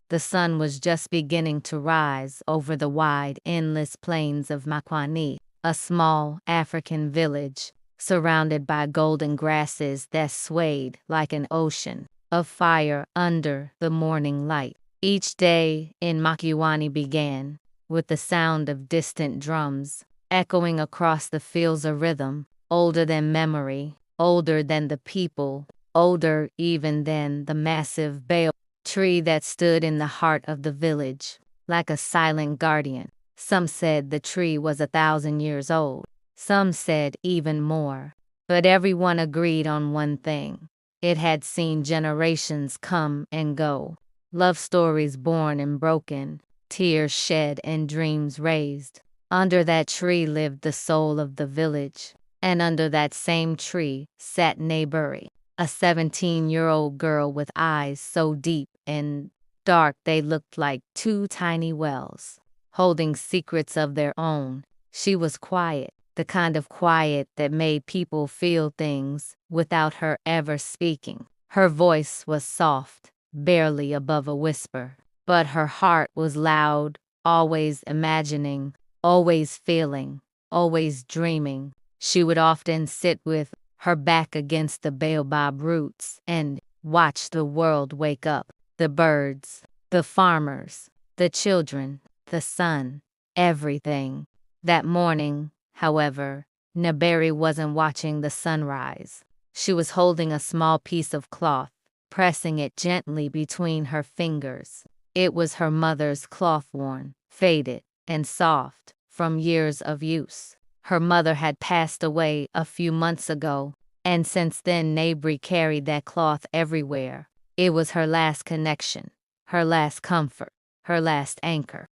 The sun was just beginning to rise over the wide, endless plains of Makwani, a small African village, surrounded by golden grasses that swayed like an ocean of fire under the morning light. Each day in Makiwani began with the sound of distant drums, echoing across the fields, a rhythm older than memory, older than the people, older even than the massive baobab tree that stood in the heart of the village, like a silent guardian. Some said the tree was 1,000 years old. Some said even more. But everyone agreed on one thing. It had seen generations come and go. Love stories born and broken, tears shed and dreams raised. Under that tree lived the soul of the village. And under that same tree sat Nabirye, a 17-year-old girl with eyes so deep and dark they looked like two tiny wells, holding secrets of their own. She was quiet, the kind of quiet that made people feel things without her ever speaking. Her voice was soft, barely above a whisper, but her heart was loud, always imagining, always feeling, always dreaming. She would often sit with her back against the baobab roots and watch the world wake up. The birds, the farmers, the children, the sun, everything. That morning, however, Nabirye wasn't watching the sunrise. She was holding a small piece of cloth, pressing it gently between her fingers. It was her mother's cloth, worn, faded, and soft from years of use. Her mother had passed away a few months ago, and since then Nabirye carried that cloth everywhere. It was her last connection, her last comfort, her last anchor.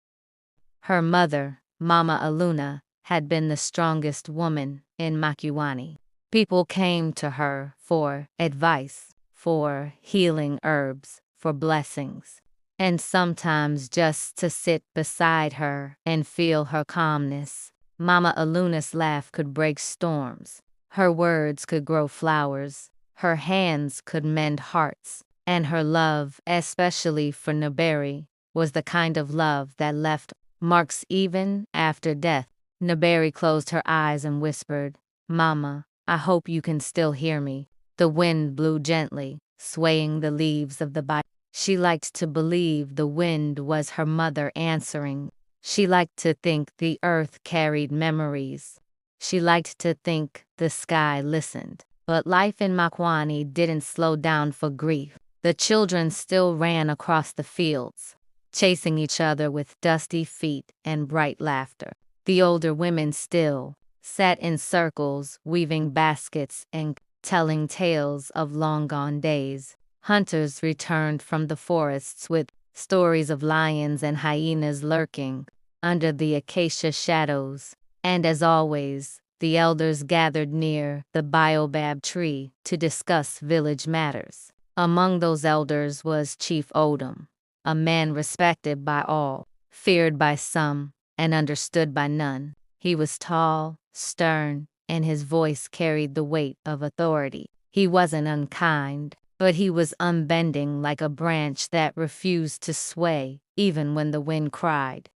Her mother, Mama Aluna, had been the strongest woman in Makiwani. People came to her for advice, for healing herbs, for blessings, and sometimes just to sit beside her and feel her calmness. Mama Aluna's laugh could break storms. Her words could grow flowers. Her hands could mend hearts. And her love, especially for Nabirye, was the kind of love that left marks even after death. Nabirye closed her eyes and whispered, "Mama, I hope you can still hear me." The wind blew gently, swaying the leaves of the Bible. She liked to believe the wind was her mother answering. She liked to think the earth carried memories. She liked to think the sky listened. But life in Makwani didn't slow down for grief. The children still ran across the fields, chasing each other with dusty feet and bright laughter. The older women still sat in circles, weaving baskets and telling tales of long-gone days. Hunters returned from the forests with stories of lions and hyenas lurking under the acacia shadows. And as always, the elders gathered near the baobab tree to discuss village matters. Among those elders was Chief Odom, a man respected by all, feared by some, and understood by none. He was tall, stern, and his voice carried the weight of authority. He wasn't unkind, but he was unbending, like a branch that refused to sway even when the wind cried.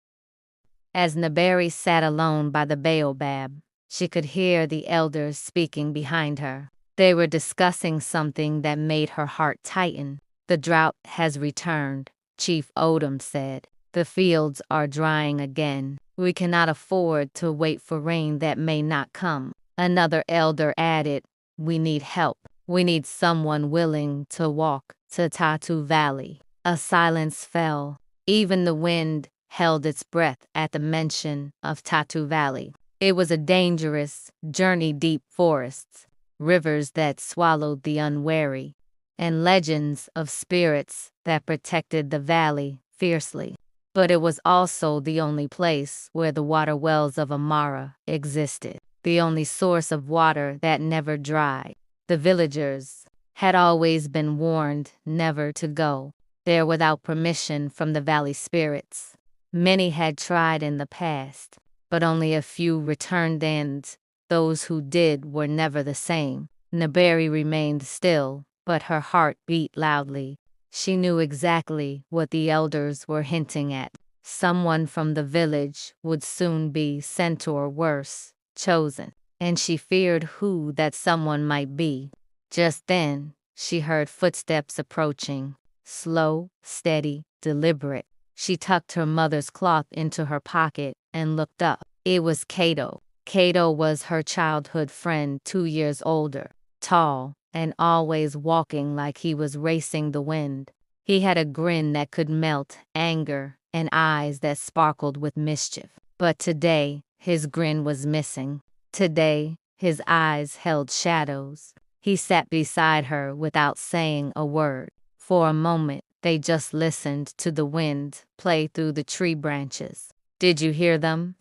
As Nabirye sat alone by the baobab, she could hear the elders speaking behind her. They were discussing something that made her heart tighten. "The drought has returned," Chief Odom said. "The fields are drying again. We cannot afford to wait for rain that may not come." Another elder added, "We need help. We need someone willing to walk to Tatu Valley." A silence fell. Even the wind held its breath at the mention of Tatu Valley. It was a dangerous journey, deep forests, rivers that swallowed the unwary, and legends of spirits that protected the valley fiercely. But it was also the only place where the water wells of Amara existed, the only source of water that never dried. The villagers had always been warned never to go there without permission from the valley spirits. Many had tried in the past, but only a few returned, and those who did were never the same. Nabirye remained still, but her heart beat loudly. She knew exactly what the elders were hinting at. Someone from the village would soon be sent or worse, chosen, and she feared who that someone might be. Just then, she heard footsteps approaching, slow, steady, deliberate. She tucked her mother's cloth into her pocket and looked up. It was Kato. Kato was her childhood friend, 2 years older, tall, and always walking like he was racing the wind. He had a grin that could melt anger and eyes that sparkled with mischief. But today, his grin was missing. Today, his eyes held shadows. He sat beside her without saying a word. For a moment, they just listened to the wind play through the tree branches. "Did you hear them?"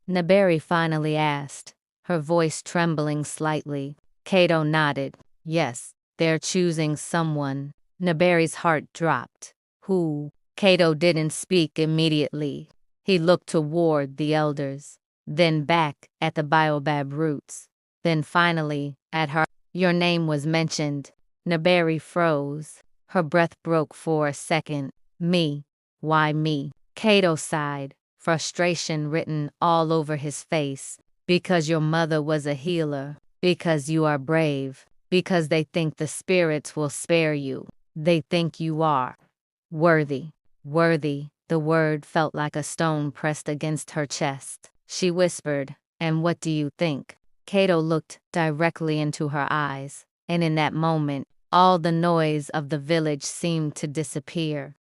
Nabirye finally asked, her voice trembling slightly. Kato nodded. "Yes, they're choosing someone." Nabirye's heart dropped. "Who?" Kato didn't speak immediately. He looked toward the elders, then back at the baobab roots, then finally at her. "Your name was mentioned." Nabirye froze. Her breath broke for a second. "Me? Why me?" Kato sighed, frustration written all over his face. "Because your mother was a healer. Because you are brave. Because they think the spirits will spare you. They think you are worthy." Worthy, the word felt like a stone pressed against her chest. She whispered, "And what do you think?" Kato looked directly into her eyes, and in that moment, all the noise of the village seemed to disappear.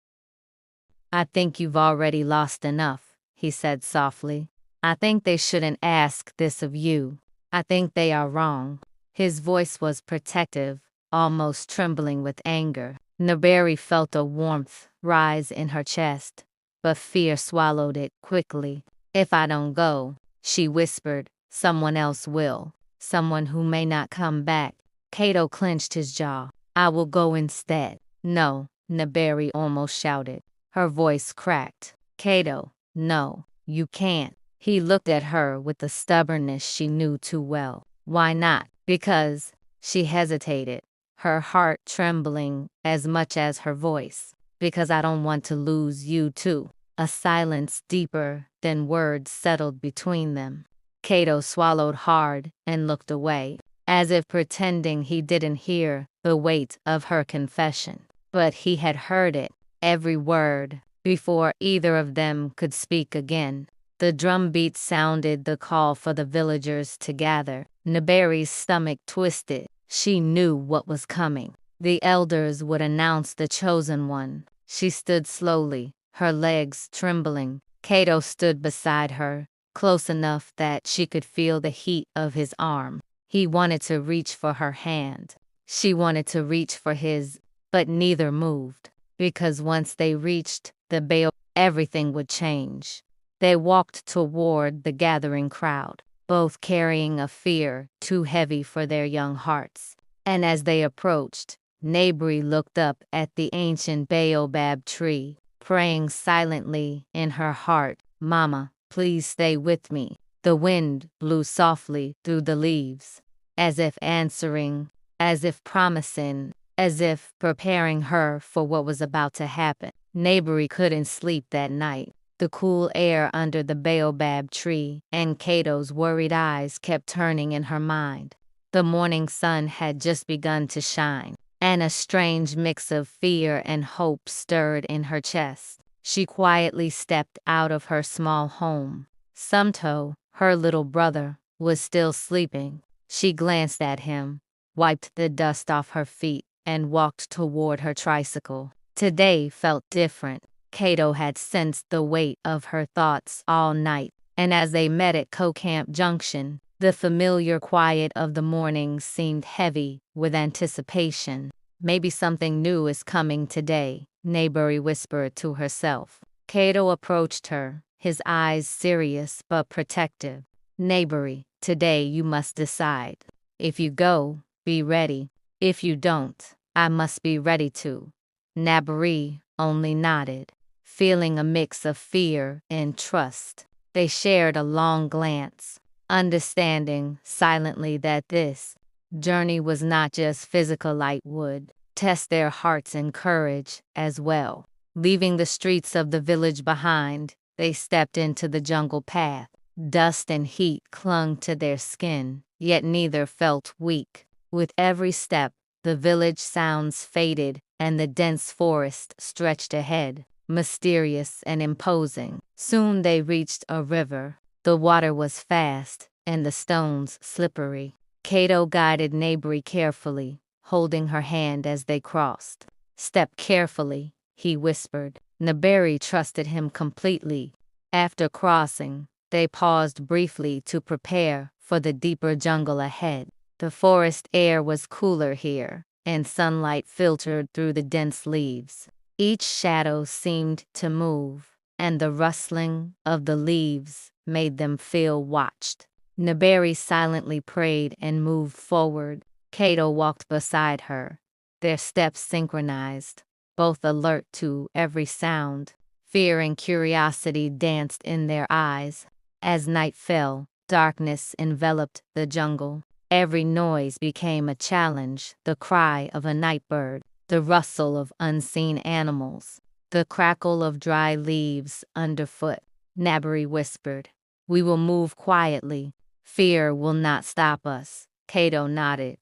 "I think you've already lost enough," he said softly. "I think they shouldn't ask this of you. I think they are wrong." His voice was protective, almost trembling with anger. Nabirye felt a warmth rise in her chest, but fear swallowed it quickly. "If I don't go," she whispered, "someone else will. Someone who may not come back." Kato clenched his jaw. "I will go instead." "No," Nabirye almost shouted. Her voice cracked. "Kato, no, you can't." He looked at her with the stubbornness she knew too well. "Why not?" "Because." She hesitated, her heart trembling as much as her voice. "Because I don't want to lose you too." A silence deeper than words settled between them. Kato swallowed hard and looked away, as if pretending he didn't hear the weight of her confession. But he had heard it, every word, before either of them could speak again. The drumbeat sounded the call for the villagers to gather. Nabirye's stomach twisted. She knew what was coming. The elders would announce the chosen one. She stood slowly, her legs trembling. Kato stood beside her, close enough that she could feel the heat of his arm. He wanted to reach for her hand. She wanted to reach for his, but neither moved. Because once they reached the bay, everything would change. They walked toward the gathering crowd, both carrying a fear too heavy for their young hearts. And as they approached, Nabirye looked up at the ancient baobab tree, praying silently in her heart, "Mama, please stay with me." The wind blew softly through the leaves, as if answering, as if promising, as if preparing her for what was about to happen. Nabirye couldn't sleep that night. The cool air under the baobab tree and Kato's worried eyes kept turning in her mind. The morning sun had just begun to shine, and a strange mix of fear and hope stirred in her chest. She quietly stepped out of her small home. Sumto, her little brother, was still sleeping. She glanced at him, wiped the dust off her feet, and walked toward her tricycle. Today felt different. Kato had sensed the weight of her thoughts all night, and as they met at Camp Junction, the familiar quiet of the morning seemed heavy with anticipation. "Maybe something new is coming today," Nabirye whispered to herself. Kato approached her, his eyes serious but protective. "Nabirye, today you must decide. If you go, be ready. If you don't, I must be ready too." Nabirye only nodded, feeling a mix of fear and trust. They shared a long glance, understanding silently that this journey was not just physical like wood. test their hearts and courage as well. Leaving the streets of the village behind, they stepped into the jungle path. Dust and heat clung to their skin, yet neither felt weak. With every step, the village sounds faded, and the dense forest stretched ahead, mysterious and imposing. Soon they reached a river. The water was fast, and the stones slippery. Kato guided Nabirye carefully, holding her hand as they crossed. "Step carefully," he whispered. Nabirye trusted him completely. After crossing, they paused briefly to prepare for the deeper jungle ahead. The forest air was cooler here, and sunlight filtered through the dense leaves. Each shadow seemed to move, and the rustling of the leaves made them feel watched. Nabirye silently prayed and moved forward. Kato walked beside her, their steps synchronized, both alert to every sound. Fear and curiosity danced in their eyes. As night fell, darkness enveloped the jungle. Every noise became a challenge: the cry of a night bird, the rustle of unseen animals, the crackle of dry leaves underfoot. Nabirye whispered, "We will move quietly. Fear will not stop us." Kato nodded.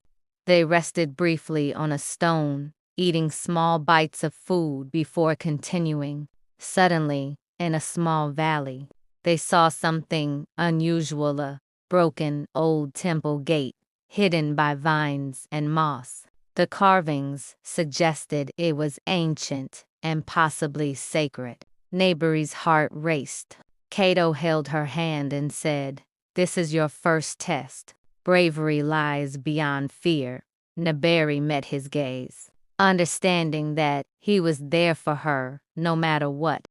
They rested briefly on a stone, eating small bites of food before continuing. Suddenly, in a small valley, they saw something unusual: a broken old temple gate, hidden by vines and moss. The carvings suggested it was ancient and possibly sacred. Nabirye's heart raced. Kato held her hand and said, "This is your first test. Bravery lies beyond fear." Nabirye met his gaze, understanding that he was there for her no matter what.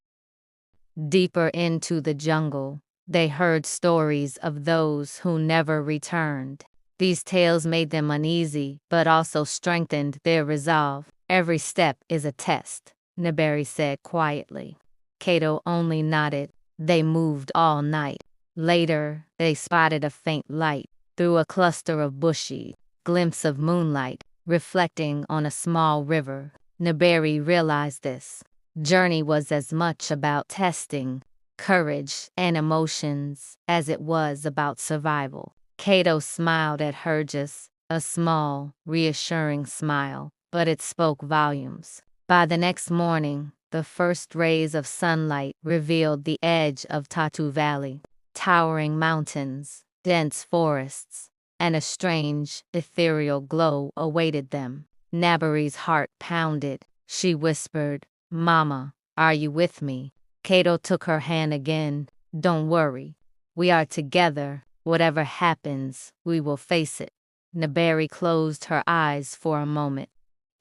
Deeper into the jungle, they heard stories of those who never returned. These tales made them uneasy, but also strengthened their resolve. "Every step is a test," Nabirye said quietly. Kato only nodded. They moved all night. Later, they spotted a faint light through a cluster of bushy, glimpse of moonlight reflecting on a small river. Nabirye realized this journey was as much about testing courage and emotions as it was about survival. Kato smiled at her, just a small, reassuring smile, but it spoke volumes. By the next morning, the first rays of sunlight revealed the edge of Tatu Valley. Towering mountains, dense forests, and a strange, ethereal glow awaited them. Nabirye's heart pounded. She whispered, "Mama, are you with me?" Kato took her hand again. "Don't worry. We are together. Whatever happens, we will face it." Nabirye closed her eyes for a moment,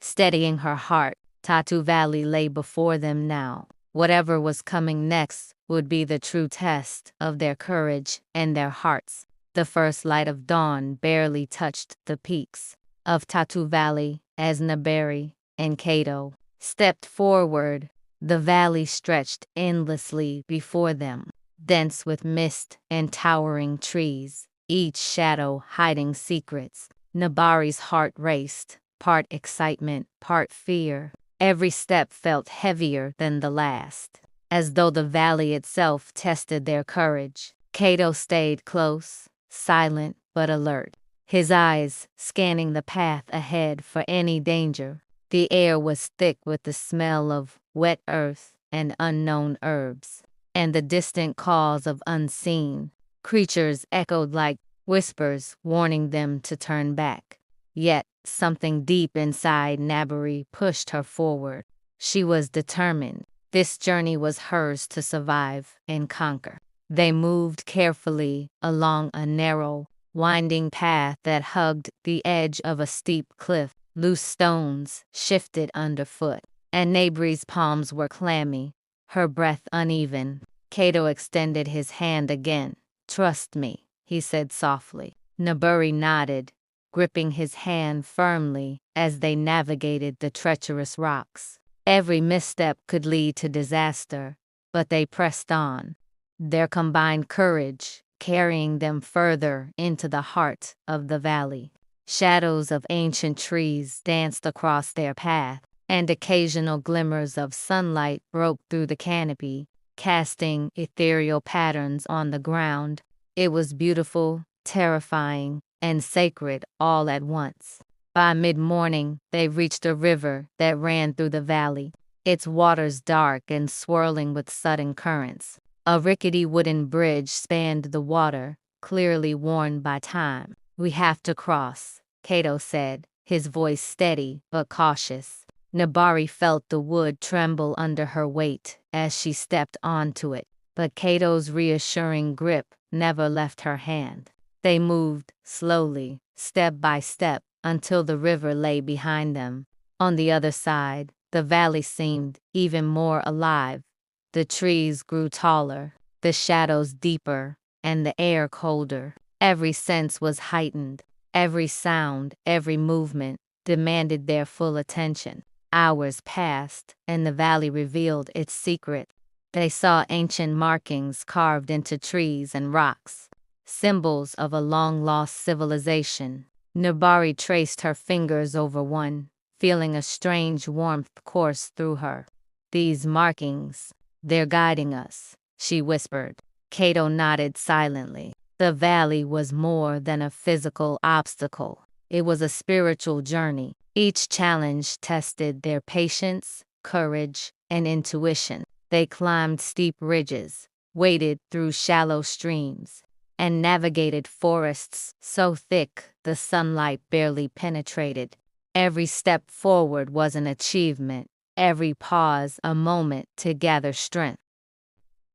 steadying her heart. Tatu Valley lay before them now. Whatever was coming next would be the true test of their courage and their hearts. The first light of dawn barely touched the peaks of Tatu Valley as Nabirye and Kato stepped forward. The valley stretched endlessly before them, dense with mist and towering trees, each shadow hiding secrets. Nabirye's heart raced, part excitement, part fear. Every step felt heavier than the last, as though the valley itself tested their courage. Kato stayed close, silent but alert, his eyes scanning the path ahead for any danger. The air was thick with the smell of wet earth and unknown herbs, and the distant calls of unseen creatures echoed like whispers warning them to turn back. Yet, something deep inside Nabirye pushed her forward. She was determined. This journey was hers to survive and conquer. They moved carefully along a narrow, winding path that hugged the edge of a steep cliff. Loose stones shifted underfoot, and Nabirye's palms were clammy, her breath uneven. Kato extended his hand again. "Trust me," he said softly. Nabirye nodded, gripping his hand firmly as they navigated the treacherous rocks. Every misstep could lead to disaster, but they pressed on, their combined courage carrying them further into the heart of the valley. Shadows of ancient trees danced across their path, and occasional glimmers of sunlight broke through the canopy, casting ethereal patterns on the ground. It was beautiful, terrifying, and sacred all at once. By mid-morning, they reached a river that ran through the valley, its waters dark and swirling with sudden currents. A rickety wooden bridge spanned the water, clearly worn by time. "We have to cross," Kato said, his voice steady but cautious. Nabari felt the wood tremble under her weight as she stepped onto it, but Kato's reassuring grip never left her hand. They moved slowly, step by step, until the river lay behind them. On the other side, the valley seemed even more alive. The trees grew taller, the shadows deeper, and the air colder. Every sense was heightened. Every sound, every movement demanded their full attention. Hours passed, and the valley revealed its secret. They saw ancient markings carved into trees and rocks, symbols of a long-lost civilization. Nabari traced her fingers over one, feeling a strange warmth course through her. "These markings, they're guiding us," she whispered. Kato nodded silently. The valley was more than a physical obstacle. It was a spiritual journey. Each challenge tested their patience, courage, and intuition. They climbed steep ridges, waded through shallow streams, and navigated forests so thick the sunlight barely penetrated. Every step forward was an achievement, every pause a moment to gather strength.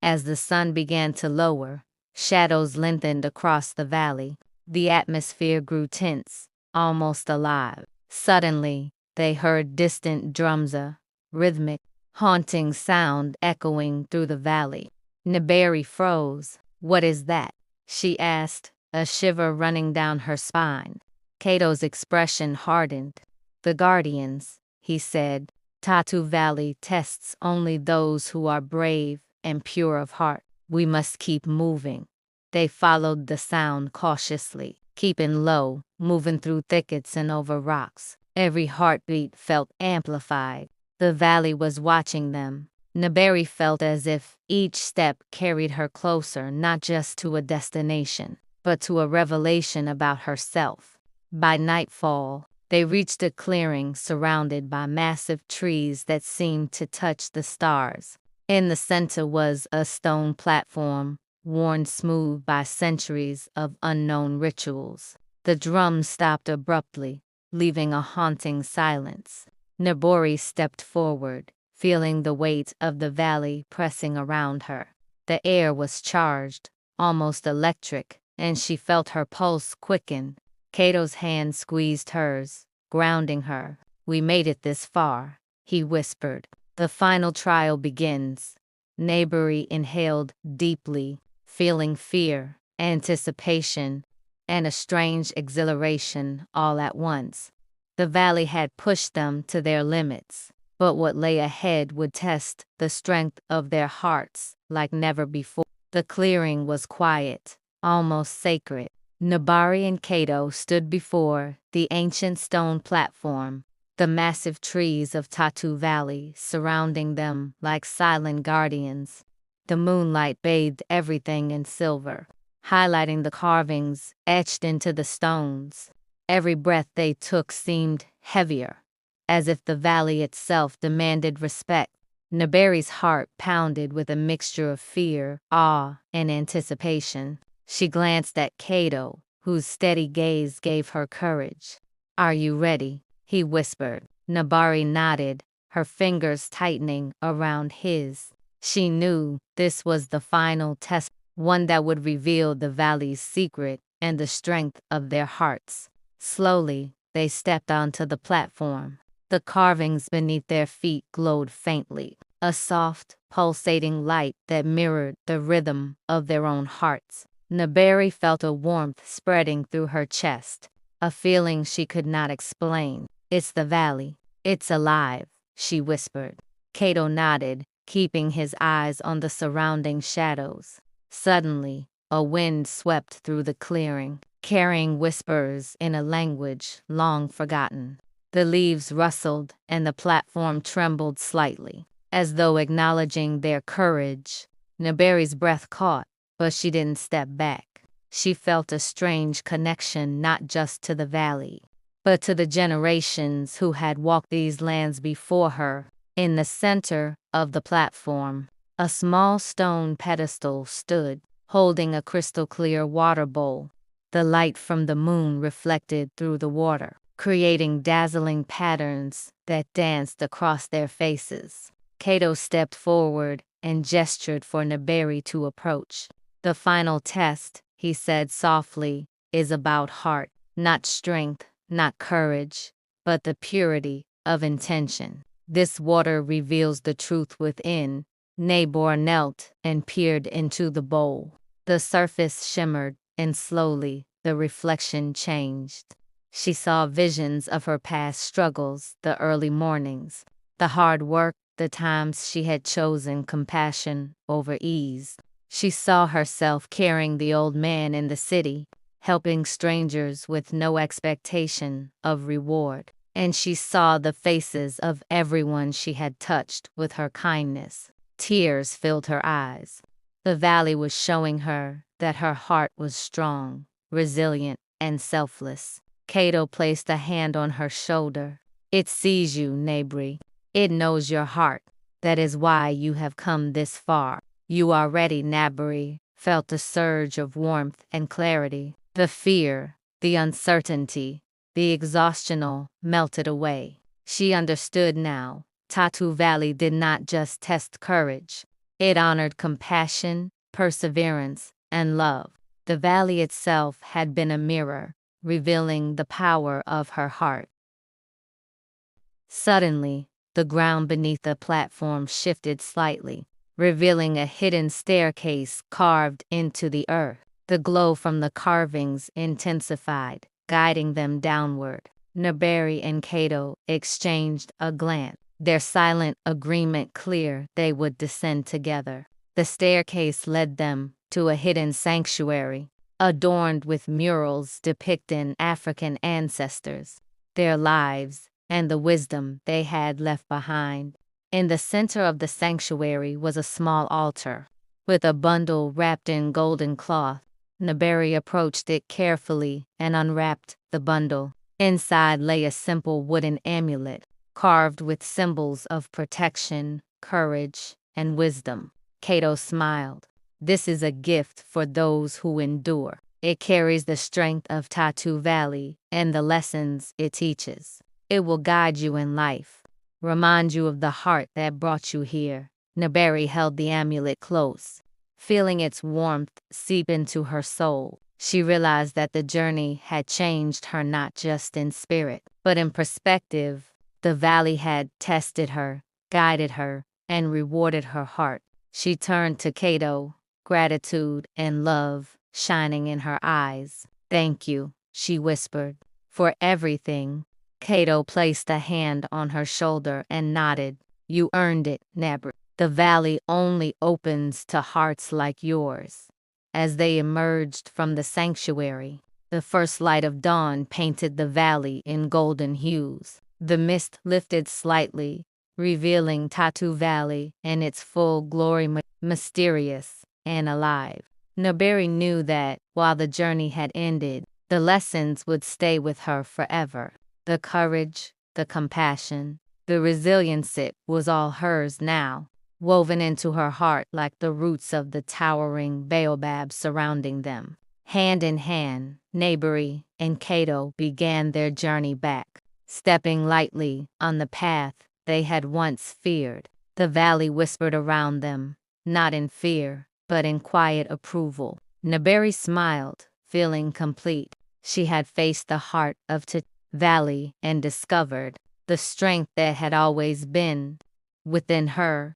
As the sun began to lower, shadows lengthened across the valley. The atmosphere grew tense, almost alive. Suddenly, they heard distant drums, a rhythmic, haunting sound echoing through the valley. Nabirye froze. "What is that?" she asked, a shiver running down her spine. Kato's expression hardened. "The guardians," he said. "Tatu Valley tests only those who are brave and pure of heart. We must keep moving." They followed the sound cautiously, keeping low, moving through thickets and over rocks. Every heartbeat felt amplified. The valley was watching them. Nabirye felt as if each step carried her closer not just to a destination, but to a revelation about herself. By nightfall, they reached a clearing surrounded by massive trees that seemed to touch the stars. In the center was a stone platform, worn smooth by centuries of unknown rituals. The drums stopped abruptly, leaving a haunting silence. Nabirye stepped forward, feeling the weight of the valley pressing around her. The air was charged, almost electric, and she felt her pulse quicken. Kato's hand squeezed hers, grounding her. "We made it this far," he whispered. "The final trial begins." Nabirye inhaled deeply, feeling fear, anticipation, and a strange exhilaration all at once. The valley had pushed them to their limits, but what lay ahead would test the strength of their hearts like never before. The clearing was quiet, almost sacred. Nabirye and Kato stood before the ancient stone platform, the massive trees of Tatu Valley surrounding them like silent guardians. The moonlight bathed everything in silver, highlighting the carvings etched into the stones. Every breath they took seemed heavier, as if the valley itself demanded respect. Nabirye's heart pounded with a mixture of fear, awe, and anticipation. She glanced at Kato, whose steady gaze gave her courage. "Are you ready?" he whispered. Nabirye nodded, her fingers tightening around his. She knew this was the final test, one that would reveal the valley's secret and the strength of their hearts. Slowly, they stepped onto the platform. The carvings beneath their feet glowed faintly, a soft, pulsating light that mirrored the rhythm of their own hearts. Nabirye felt a warmth spreading through her chest, a feeling she could not explain. "It's the valley. It's alive," she whispered. Kato nodded, keeping his eyes on the surrounding shadows. Suddenly, a wind swept through the clearing. carrying whispers in a language long forgotten. The leaves rustled and the platform trembled slightly, as though acknowledging their courage. Nabirye's breath caught, but she didn't step back. She felt a strange connection not just to the valley, but to the generations who had walked these lands before her. In the center of the platform, a small stone pedestal stood, holding a crystal-clear water bowl. The light from the moon reflected through the water, creating dazzling patterns that danced across their faces. Kato stepped forward and gestured for Nabirye to approach. "The final test," he said softly, "is about heart, not strength, not courage, but the purity of intention. This water reveals the truth within." Nabor knelt and peered into the bowl. The surface shimmered, and slowly, the reflection changed. She saw visions of her past struggles, the early mornings, the hard work, the times she had chosen compassion over ease. She saw herself carrying the old man in the city, helping strangers with no expectation of reward. And she saw the faces of everyone she had touched with her kindness. Tears filled her eyes. The valley was showing her that her heart was strong, resilient, and selfless. Kato placed a hand on her shoulder. "It sees you, Nabirye. It knows your heart. That is why you have come this far. You are ready." Nabirye felt a surge of warmth and clarity. The fear, the uncertainty, the exhaustion all melted away. She understood now. Tatu Valley did not just test courage. It honored compassion, perseverance, and love. The valley itself had been a mirror, revealing the power of her heart. Suddenly, the ground beneath the platform shifted slightly, revealing a hidden staircase carved into the earth. The glow from the carvings intensified, guiding them downward. Nabirye and Kato exchanged a glance, their silent agreement clear they would descend together. The staircase led them to a hidden sanctuary, adorned with murals depicting African ancestors, their lives, and the wisdom they had left behind. In the center of the sanctuary was a small altar, with a bundle wrapped in golden cloth. Nabirye approached it carefully and unwrapped the bundle. Inside lay a simple wooden amulet, carved with symbols of protection, courage, and wisdom. Kato smiled. "This is a gift for those who endure. It carries the strength of Tatu Valley and the lessons it teaches. It will guide you in life, remind you of the heart that brought you here." Nabirye held the amulet close, feeling its warmth seep into her soul. She realized that the journey had changed her not just in spirit, but in perspective. The valley had tested her, guided her, and rewarded her heart. She turned to Kato, gratitude and love shining in her eyes. "Thank you," she whispered, "for everything." Kato placed a hand on her shoulder and nodded. "You earned it, Nabirye. The valley only opens to hearts like yours." As they emerged from the sanctuary, the first light of dawn painted the valley in golden hues. The mist lifted slightly, revealing Tatu Valley in its full glory, mysterious and alive. Nabirye knew that, while the journey had ended, the lessons would stay with her forever. The courage, the compassion, the resilience, it was all hers now, woven into her heart like the roots of the towering baobab surrounding them. Hand in hand, Nabirye and Kato began their journey back, stepping lightly on the path they had once feared. The valley whispered around them, not in fear, but in quiet approval. Nabirye smiled, feeling complete. She had faced the heart of Tatu Valley and discovered the strength that had always been within her.